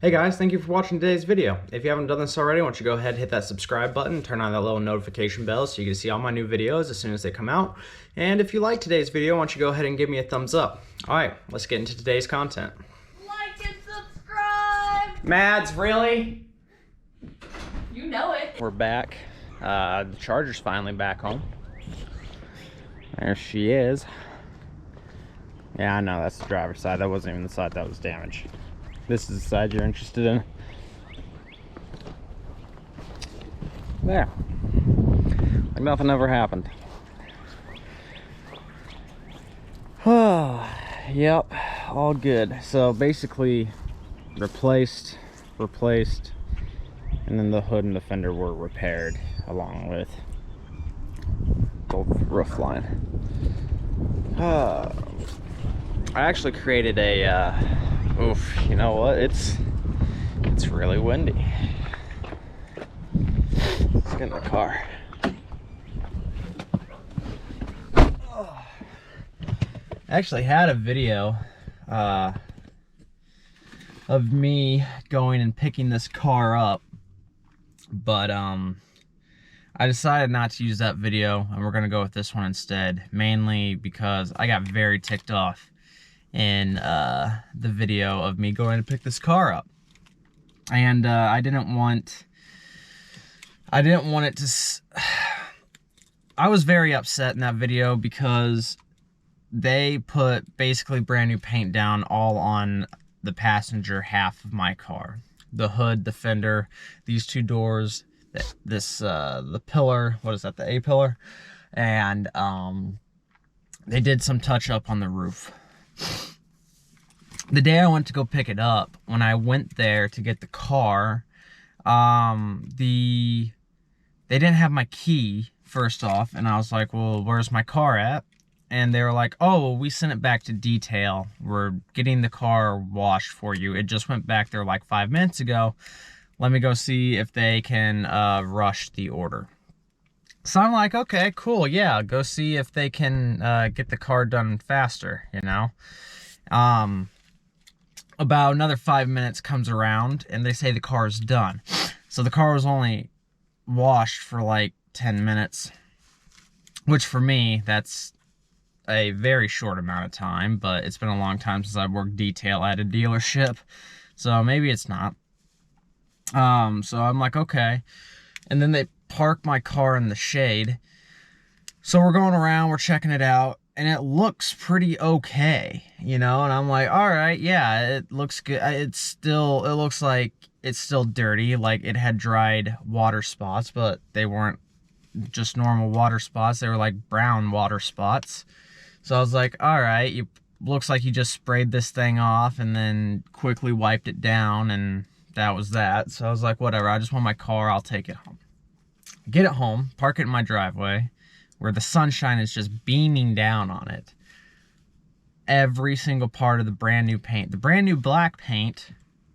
Hey guys, thank you for watching today's video. If you haven't done this already, why don't you go ahead and hit that subscribe button, turn on that little notification bell so you can see all my new videos as soon as they come out. And if you like today's video, why don't you go ahead and give me a thumbs up. Alright, let's get into today's content. Like and subscribe! Mads, really? You know it. We're back. The Charger's finally back home. There she is. Yeah, I know, that's the driver's side. That wasn't even the side that was damaged. This is the side you're interested in. There. Like nothing ever happened. Yep, all good. So basically, replaced, and then the hood and the fender were repaired along with the roof line. I actually created a oof, you know what? It's really windy. Let's get in the car. I actually had a video of me going and picking this car up, but I decided not to use that video and we're gonna go with this one instead, mainly because I got very ticked off in the video of me going to pick this car up, and I didn't want it to I was very upset in that video because they put basically brand new paint down all on the passenger half of my car, the hood, the fender, these two doors, the pillar, what is that, the A pillar, and they did some touch up on the roof. The day I went to go pick it up, when I went there to get the car, they didn't have my key, first off, and I was like, well, where's my car at? And they were like, oh, well, we sent it back to detail. We're getting the car washed for you. It just went back there like 5 minutes ago. Let me go see if they can rush the order. So I'm like, okay, cool, yeah, go see if they can get the car done faster, you know? About another 5 minutes comes around and they say the car is done. So the car was only washed for like 10 minutes, which for me, that's a very short amount of time, but it's been a long time since I've worked detail at a dealership, so maybe it's not. So I'm like, okay. And then they park my car in the shade. So we're going around, we're checking it out, and it looks pretty okay, you know? And I'm like, all right, yeah, it looks good. It looks like it's still dirty, like it had dried water spots, but they weren't just normal water spots. They were like brown water spots. So I was like, all right, looks like you just sprayed this thing off and then quickly wiped it down, and that was that. So I was like, whatever, I just want my car, I'll take it home. Get it home, park it in my driveway, where the sunshine is just beaming down on it. Every single part of the brand new paint, the brand new black paint,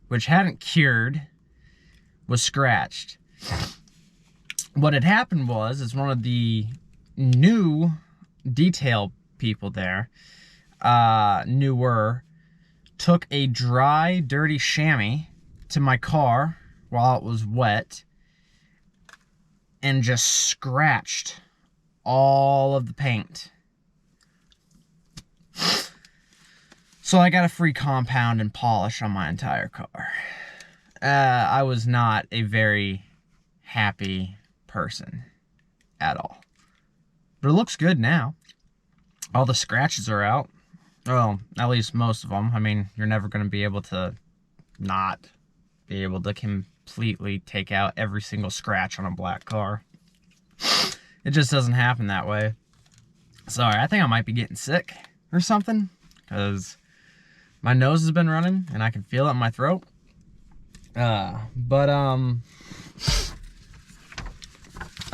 which hadn't cured, was scratched. What had happened is one of the new detail people there, took a dry, dirty chamois to my car while it was wet and just scratched all of the paint. So I got a free compound and polish on my entire car. I was not a very happy person at all. But it looks good now. All the scratches are out. Well, at least most of them. I mean, you're never going to be able to not be able to completely take out every single scratch on a black car. It just doesn't happen that way. Sorry, I think I might be getting sick or something, because my nose has been running and I can feel it in my throat. I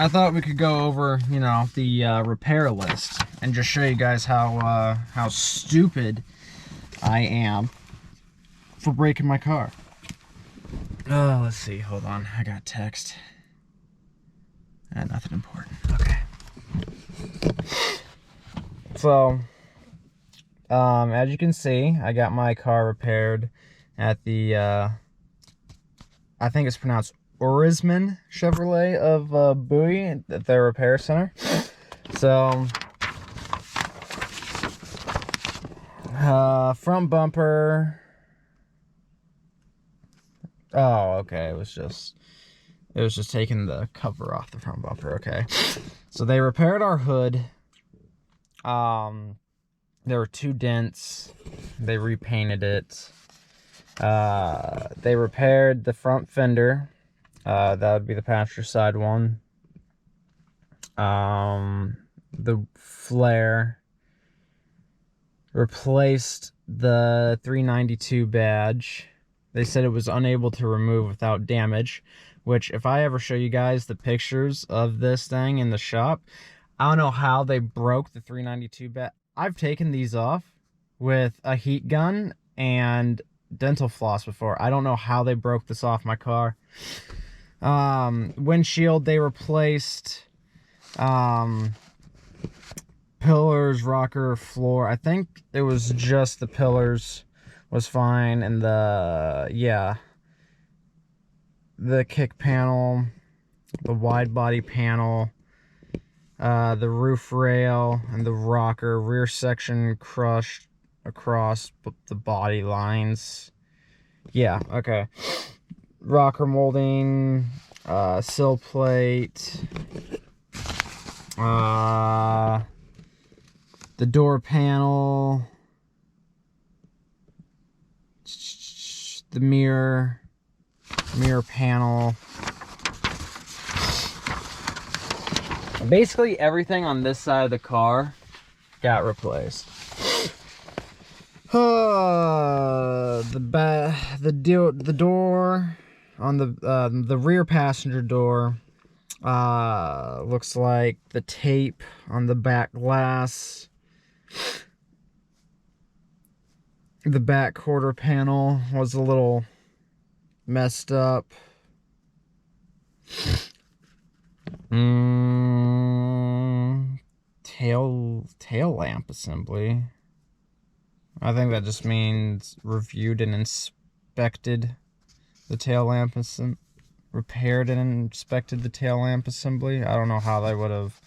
thought we could go over, you know, the repair list and just show you guys how stupid I am for breaking my car. Oh, let's see. Hold on. I got text. Nothing important. Okay. So, as you can see, I got my car repaired at the I think it's pronounced Orisman Chevrolet of Bowie at their repair center. So, front bumper. Oh, okay. It was just taking the cover off the front bumper. Okay. So they repaired our hood. There were 2 dents. They repainted it. They repaired the front fender. That would be the passenger side one. The flare. Replaced the 392 badge. They said it was unable to remove without damage, which if I ever show you guys the pictures of this thing in the shop, I don't know how they broke the 392 badge. I've taken these off with a heat gun and dental floss before. I don't know how they broke this off my car. Windshield, they replaced. Pillars, rocker, floor. I think it was just the pillars was fine, and the kick panel, the wide body panel, the roof rail, and the rocker. Rear section crushed across the body lines. Yeah, okay. Rocker molding, sill plate, the door panel, the mirror panel. Basically everything on this side of the car got replaced. The door on the rear passenger door, looks like the tape on the back glass. The back quarter panel was a little messed up. Tail lamp assembly. I think that just means reviewed and inspected the tail lamp, repaired and inspected the tail lamp assembly. I don't know how they would have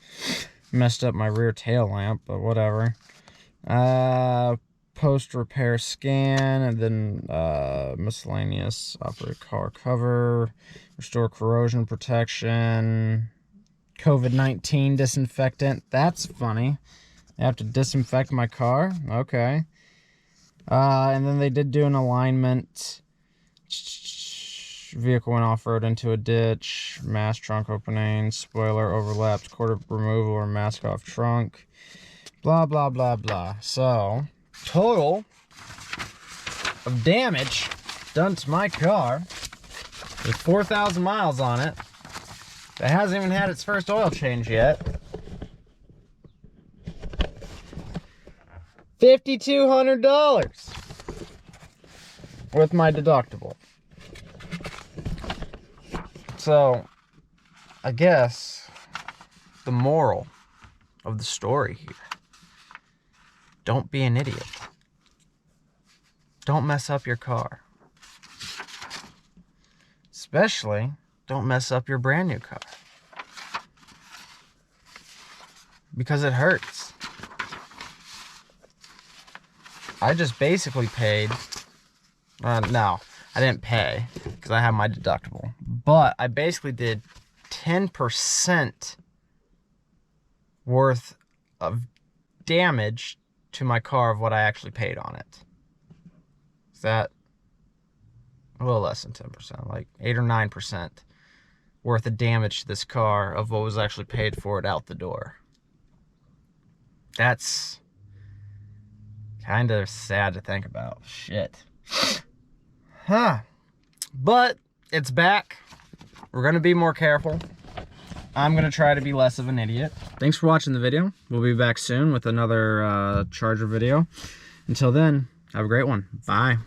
messed up my rear tail lamp, but whatever. Post repair scan, and then miscellaneous operate car cover, restore corrosion protection, COVID-19 disinfectant. That's funny. I have to disinfect my car. Okay. And then they did do an alignment. Vehicle went off-road into a ditch. Mass trunk opening. Spoiler overlapped. Quarter removal or mask off trunk. Blah, blah, blah, blah. So, total of damage done to my car with 4,000 miles on it. It hasn't even had its first oil change yet. $5,200 with my deductible. So, I guess the moral of the story here: don't be an idiot. Don't mess up your car. Especially, don't mess up your brand new car. Because it hurts. I just basically paid, no, I didn't pay because I have my deductible. But I basically did 10% worth of damage to my car of what I actually paid on it. Is that a little less than 10%, like 8 or 9% worth of damage to this car of what was actually paid for it out the door. That's kind of sad to think about. Shit. Huh. But it's back. We're going to be more careful. I'm going to try to be less of an idiot. Thanks for watching the video. We'll be back soon with another Charger video. Until then, have a great one. Bye.